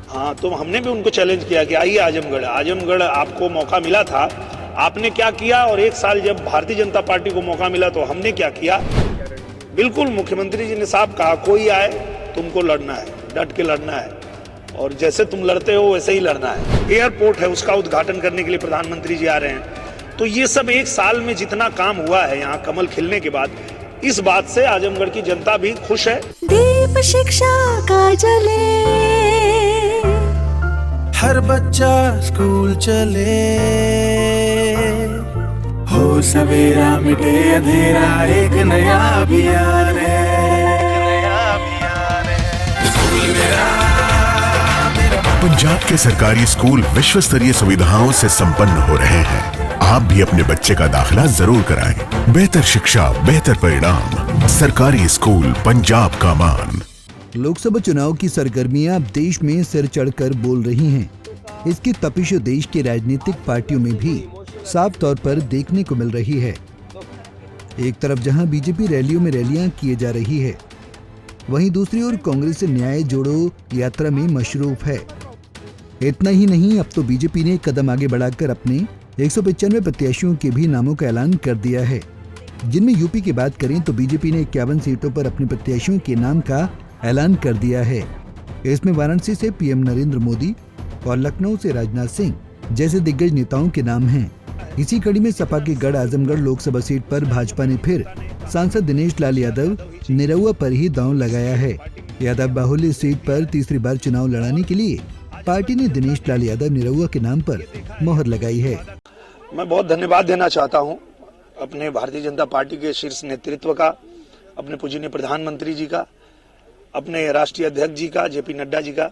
हाँ, तो हमने भी उनको चैलेंज किया कि आइए आजमगढ़ आपको मौका मिला था, आपने क्या किया, और 1 साल जब भारतीय जनता पार्टी को मौका मिला तो हमने क्या किया। बिल्कुल मुख्यमंत्री जी ने साफ कहा, कोई आए तुमको लड़ना है, डट के लड़ना है, और जैसे तुम लड़ते हो वैसे ही लड़ना है। एयरपोर्ट है, उसका उद्घाटन करने के लिए प्रधानमंत्री जी आ रहे हैं। तो ये सब 1 साल में जितना काम हुआ है यहाँ कमल खिलने के बाद, इस बात से आजमगढ़ की जनता भी खुश है। दीप शिक्षा का जले, हर बच्चा स्कूल चले, हो सवेरा मिटे अंधेरा, एक नया अभियान है, पंजाब के सरकारी स्कूल विश्व स्तरीय सुविधाओं से संपन्न हो रहे हैं। आप भी अपने बच्चे का दाखिला जरूर कराएं। बेहतर शिक्षा, बेहतर परिणाम, सरकारी स्कूल पंजाब का मान। लोकसभा चुनाव की सरगर्मियां अब देश में सिर चढ़कर बोल रही हैं। इसकी तपिश देश की राजनीतिक पार्टियों में भी साफ तौर पर देखने को मिल रही है। एक तरफ जहां बीजेपी रैलियों में रैलियां किए जा रही है, वहीं दूसरी ओर कांग्रेस न्याय जोड़ो यात्रा में मशरूफ है। इतना ही नहीं, अब तो बीजेपी ने कदम आगे बढ़ाकर अपने 195 प्रत्याशियों के भी नामों का ऐलान कर दिया है। जिनमें यूपी की बात करें तो बीजेपी ने 51 सीटों पर अपने प्रत्याशियों के नाम का ऐलान कर दिया है। इसमें वाराणसी से पीएम नरेंद्र मोदी और लखनऊ से राजनाथ सिंह जैसे दिग्गज नेताओं के नाम हैं। इसी कड़ी में सपा के गढ़ आजमगढ़ लोकसभा सीट पर भाजपा ने फिर सांसद दिनेश लाल यादव निरहुआ पर ही दांव लगाया है। यादव बाहुल्य सीट पर तीसरी बार चुनाव लड़ाने के लिए पार्टी ने दिनेश लाल यादव निरहुआ के नाम पर मोहर लगाई है। मैं बहुत धन्यवाद देना चाहता हूँ अपने भारतीय जनता पार्टी के शीर्ष नेतृत्व का, अपने पूजनीय प्रधानमंत्री जी का, अपने राष्ट्रीय अध्यक्ष जी का, जेपी नड्डा जी का,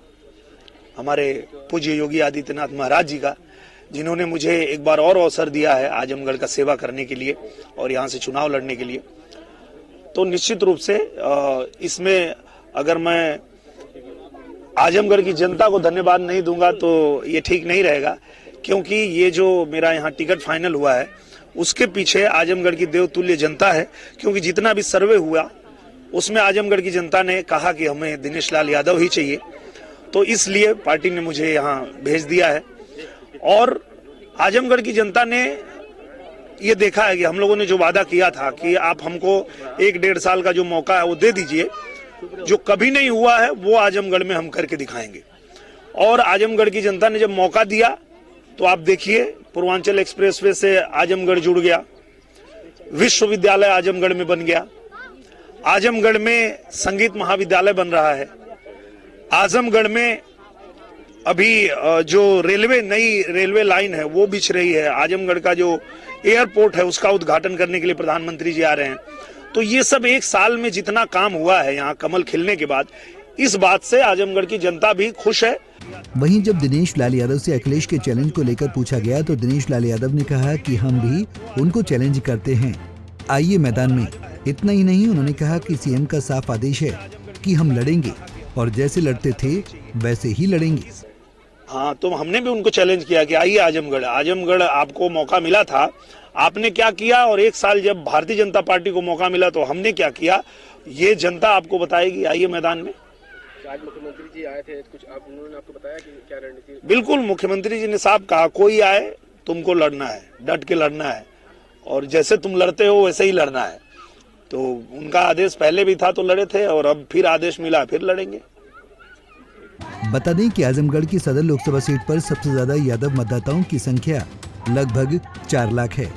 हमारे पूज्य योगी आदित्यनाथ महाराज जी का, जिन्होंने मुझे एक बार और अवसर दिया है आजमगढ़ का सेवा करने के लिए और यहाँ से चुनाव लड़ने के लिए। तो निश्चित रूप से इसमें अगर मैं आजमगढ़ की जनता को धन्यवाद नहीं दूंगा तो ये ठीक नहीं रहेगा, क्योंकि ये जो मेरा यहाँ टिकट फाइनल हुआ है उसके पीछे आजमगढ़ की देवतुल्य जनता है। क्योंकि जितना भी सर्वे हुआ उसमें आजमगढ़ की जनता ने कहा कि हमें दिनेश लाल यादव ही चाहिए, तो इसलिए पार्टी ने मुझे यहाँ भेज दिया है। और आजमगढ़ की जनता ने ये देखा है कि हम लोगों ने जो वादा किया था कि आप हमको 1-1.5 साल का जो मौका है वो दे दीजिए, जो कभी नहीं हुआ है वो आजमगढ़ में हम करके दिखाएंगे। और आजमगढ़ की जनता ने जब मौका दिया तो आप देखिए, पूर्वांचल एक्सप्रेसवे से आजमगढ़ जुड़ गया, विश्वविद्यालय आजमगढ़ में बन गया, आजमगढ़ में संगीत महाविद्यालय बन रहा है, आजमगढ़ में अभी जो नई रेलवे लाइन है वो बिछ रही है, आजमगढ़ का जो एयरपोर्ट है उसका उद्घाटन करने के लिए प्रधानमंत्री जी आ रहे हैं। तो ये सब 1 साल में जितना काम हुआ है यहाँ कमल खिलने के बाद, इस बात से आजमगढ़ की जनता भी खुश है। वहीं जब दिनेश लाल यादव से अखिलेश के चैलेंज को लेकर पूछा गया तो दिनेश लाल यादव ने कहा कि हम भी उनको चैलेंज करते हैं, आइए मैदान में। इतना ही नहीं, उन्होंने कहा कि सीएम का साफ आदेश है कि हम लड़ेंगे और जैसे लड़ते थे वैसे ही लड़ेंगे। हाँ, तो हमने भी उनको चैलेंज किया कि आइए आजमगढ़ आपको मौका मिला था, आपने क्या किया, और 1 साल जब भारतीय जनता पार्टी को मौका मिला तो हमने क्या किया, ये जनता आपको बताएगी। आइए मैदान में। आज मुख्यमंत्री जी आए थे, कुछ उन्होंने आपको बताया कि क्या रणनीति? बिल्कुल, मुख्यमंत्री जी ने साफ कहा, कोई आए तुमको लड़ना है, डट के लड़ना है, और जैसे तुम लड़ते हो वैसे ही लड़ना है। तो उनका आदेश पहले भी था तो लड़े थे, और अब फिर आदेश मिला फिर लड़ेंगे। बता दें कि आजमगढ़ की सदर लोकसभा सीट पर सबसे ज्यादा यादव मतदाताओं की संख्या लगभग 4 लाख है।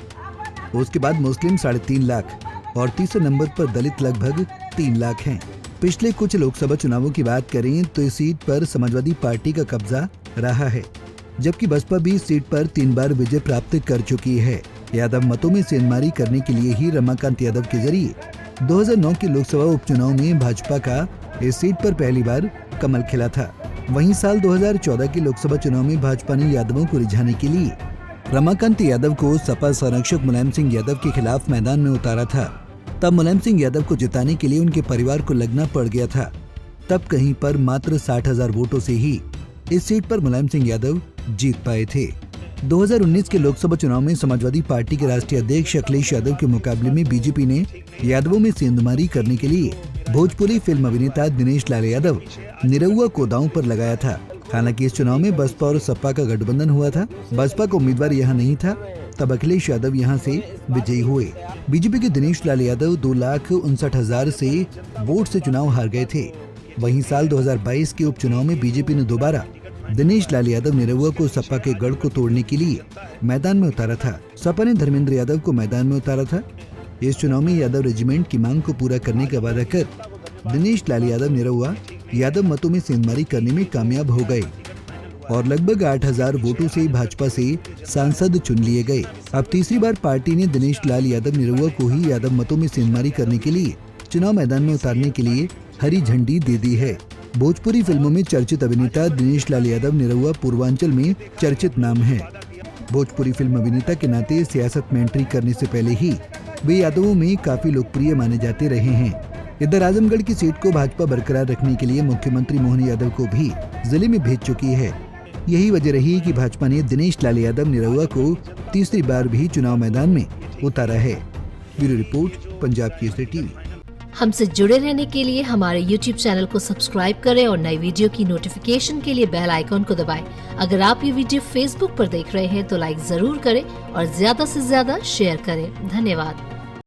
उसके बाद मुस्लिम 3.5 लाख और तीसरे नंबर पर दलित लगभग 3 लाख हैं। पिछले कुछ लोकसभा चुनावों की बात करें तो इस सीट पर समाजवादी पार्टी का कब्जा रहा है, जबकि बसपा भी इस सीट पर 3 बार विजय प्राप्त कर चुकी है। यादव मतों में सेंधमारी करने के लिए ही रमाकांत यादव के जरिए 2009 के लोकसभा उपचुनाव में भाजपा का इस सीट पर पहली बार कमल खिला था। वहीं साल 2014 के लोकसभा चुनाव में भाजपा ने यादवों को रिझाने के लिए रमाकांत यादव को सपा संरक्षक मुलायम सिंह यादव के खिलाफ मैदान में उतारा था। तब मुलायम सिंह यादव को जिताने के लिए उनके परिवार को लगना पड़ गया था। तब कहीं पर मात्र 60,000 वोटों से ही इस सीट पर मुलायम सिंह यादव जीत पाए थे। 2019 के लोकसभा चुनाव में समाजवादी पार्टी के राष्ट्रीय अध्यक्ष अखिलेश यादव के मुकाबले में बीजेपी ने यादवों में सेंधमारी करने के लिए भोजपुरी फिल्म अभिनेता दिनेश लाल यादव निरहुआ को दांव पर लगाया था। हालांकि इस चुनाव में बसपा और सपा का गठबंधन हुआ था। बसपा का उम्मीदवार यहाँ नहीं था, तब अखिलेश यादव यहाँ से विजयी हुए। बीजेपी के दिनेश लाल यादव 2,59,000 से वोट से चुनाव हार गए थे। वहीं साल 2022 के उपचुनाव में बीजेपी ने दोबारा दिनेश लाल यादव निरहुआ को सपा के गढ़ को तोड़ने के लिए मैदान में उतारा था। सपा ने धर्मेंद्र यादव को मैदान में उतारा था। इस चुनाव में यादव रेजिमेंट की मांग को पूरा करने का वादा कर दिनेश लाल यादव निरहुआ यादव मतों में सेंधमारी करने में कामयाब हो गए और लगभग 8,000 वोटों से भाजपा से सांसद चुन लिए गए। अब तीसरी बार पार्टी ने दिनेश लाल यादव निरहुआ को ही यादव मतों में सेंधमारी करने के लिए चुनाव मैदान में उतारने के लिए हरी झंडी दे दी है। भोजपुरी फिल्मों में चर्चित अभिनेता दिनेश लाल यादव निरहुआ पूर्वांचल में चर्चित नाम है। भोजपुरी फिल्म अभिनेता के नाते सियासत में एंट्री करने से पहले ही वे यादवों में काफी लोकप्रिय माने जाते रहे हैं। इधर आजमगढ़ की सीट को भाजपा बरकरार रखने के लिए मुख्यमंत्री मोहन यादव को भी जिले में भेज चुकी है। यही वजह रही कि भाजपा ने दिनेश लाल यादव निरहुआ को तीसरी बार भी चुनाव मैदान में उतारा है। Bureau report, Punjab Kesari TV. हमसे जुड़े रहने के लिए हमारे YouTube चैनल को सब्सक्राइब करें और नई वीडियो की नोटिफिकेशन के लिए बेल आइकॉन को दबाएं। अगर आप ये वीडियो Facebook पर देख रहे हैं तो लाइक जरूर करें और ज्यादा से ज्यादा शेयर करें। धन्यवाद।